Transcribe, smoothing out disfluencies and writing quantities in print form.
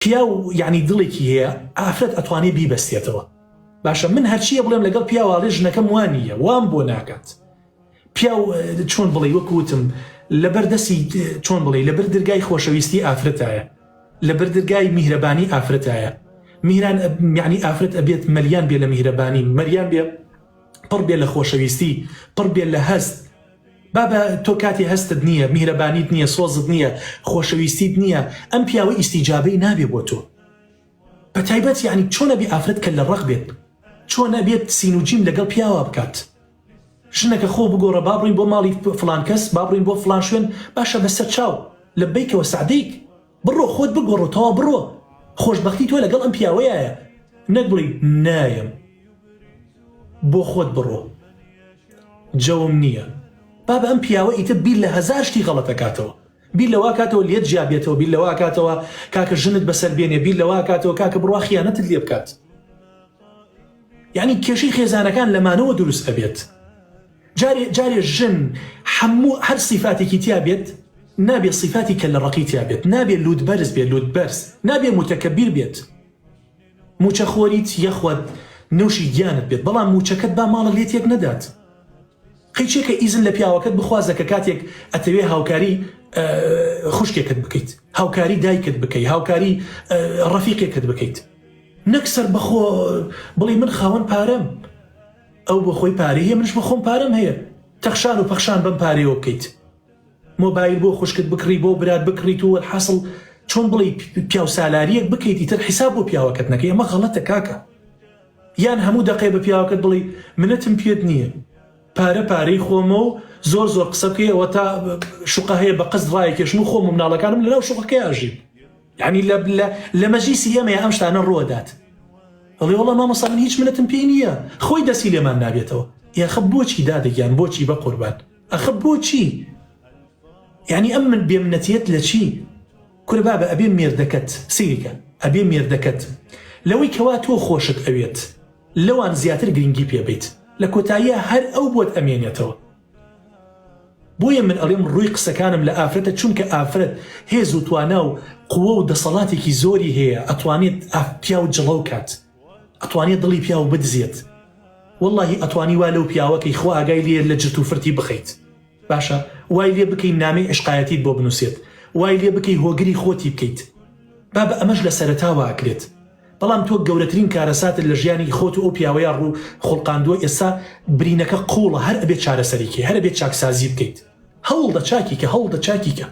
پیا و یعنی دڵێکی هەیە ئافرەت ئەتوانێ بیبەستێتەوە. باشە من هەرچیە بڵێم لەگەڵ پیاواڵێ ژنەکەم وانە وام بۆ ناکات. پیا چۆن بڵێ وەکوتم لەبەر دەستی چۆن بڵێ لەبەر دەرگای خۆشەویستی ئافرەتایە، لەبەر دەرگای میهرەبانی ئافرەتایە. میهران یعنی ئافرەت ئەبێت مەلیان بێ لە میهرەبانی، مەریان بێ پڕ بێ لە خۆشەویستی، پڕ بێ لە هەست. بابە تۆ کاتی هەستت نییە، میهرەبانیت نییە، سۆزت نییە، خۆشەویستیت نییە، ئەم پیاوە ئیسیجابەی نابێ بۆ تۆ. بە تایبەت یعنی چۆنە بێ ئافرەت کە لە ڕق بێت، چۆنە بێت سینوجیم لەگەڵ پیاوە بکات. ژنەکە خۆ بگۆڕە با بڕین بۆ ماڵی فلان کەس، با بڕین بۆ فلان شوێن، باشە بەسەر چاو لە بیکەوە سعدەیک بڕۆ خۆت بگۆڕەوە بڕۆ. خۆشبەختی تۆ لەگەڵ ئەم پیاوەیە، نەک بڵی نایم بۆ خۆت بڕۆ جەوم نییە. بابە ئەم پیاوە ئیتر بیر لە هەزار شتی غەڵەتەکاتەوە، بیر لەوا کاتەوە لێت جیابێتەوە، بیر لەوا کاتەوە کاکە ژنت بەسەر بێنێ، بیر لەوا کاتەوە کاکە بڕوا خیانەتت لێ بکات. یعنی کێشەی خێزانەکان لەمانەوە دروست ئەبێت. جارێ ژن هەموو هەر سیفاتێکی تیا بێت، نابێ سیفاتی کە لە ڕقی تیا بێت، نابێ لودبەرز بێت، لودبەرز نابێ متەکەبیر بێت، موچەخۆریت یەخوات نوشی گیانت بێت، بەڵام موچەکەت با ماڵە لێت یەک نەدات. قەیچێکە ئیزن لە پیاوەکەت بخوازە کە کاتێک ئەتەوێ هاوکاری خوشکێکت بکەیت، هاوکاری دایکت بکەیت، هاوکاری ڕەفیقێکت بکەیت، نەک سەر بەخۆ بڵی من خاوەن پارەم، ئەو بۆ خۆی پارەی هەیە، منش بە خۆم پارەم هەیە، تەخشان و پەخشان بەم پارەیەوە بکەیت، مۆبایل بۆ خوشکت بکڕی، بۆ برات بکڕیت و حاصل چۆن بڵی پیاو سالاریەک بکەیت، ئیتر حیساب بۆ پیاوەکەت نەکەی. ئەمە غەڵەتە کاکە. یان هەموو دەقێ بە پیاوەکەت بڵی منەتم پێت نییە، پارەی خۆمە و زۆر قسە بکەیەوە تا شوقە هەیە بە قەست ڕایەکێشن و خۆم و مناڵەکانم لەناو شوقەکەی ئاژین. یعنی لە مەجلیسی ئێمەیە ئەم شتانە ڕۆدات. ئەڵێ وەڵڵا مامۆستا من هیچ منەتم پێی نییە، خۆی دەسی لێمان نابێتەوە. یاخە بۆچی دادەگیان، بۆچی بە قوربان؟ ئەخە بۆچی؟ یعنی ئەم من بێمنەتیەت لە چی؟ کورە بابە ئەبێ مێردەکەت سیریکە، ئەبێ مێردەکەت لەوەی کەوا تۆ خۆشت ئەوێت لەوان زیاتر گرنگی پێبیت، لە کۆتاییە هەر ئەو بۆت ئەمێنێتەوە. بۆیە من ئەڵێم ڕووی قسەکانم لە ئافرەتە، چونکە ئافرەت هێز و توانا و قووە و دەسەڵاتێکی زۆری هەیە، ئەتوانێت پیاو جڵەو کات، ئەتوانێت دڵی پیاو بدزێت. وەڵڵاهی ئەتوانی وا لەو پیاوەکەی خوا ئاگای لێ لە جرت و فرتی بخەیت. باشە وای لێ بکەی نامەی عشقایەتیت بۆ بنووسێت، وای لێ بکەی هۆگری خۆتی بکەیت. بابە ئەمەش لە سەرەتاوە ئاکرێت. بەڵام تۆ گەورەترین کارەساتت لە ژیانی خۆت و ئەو پیاوەیە ڕوو خۆڵقاندووە، ئێستا برینەکە قوڵە، هەر ئەبێت چارەسەریکە، هەر ئەبێت چاکسازی بکەیت. هەوڵ دە چاکیکە، هەوڵ دە چاکیکە.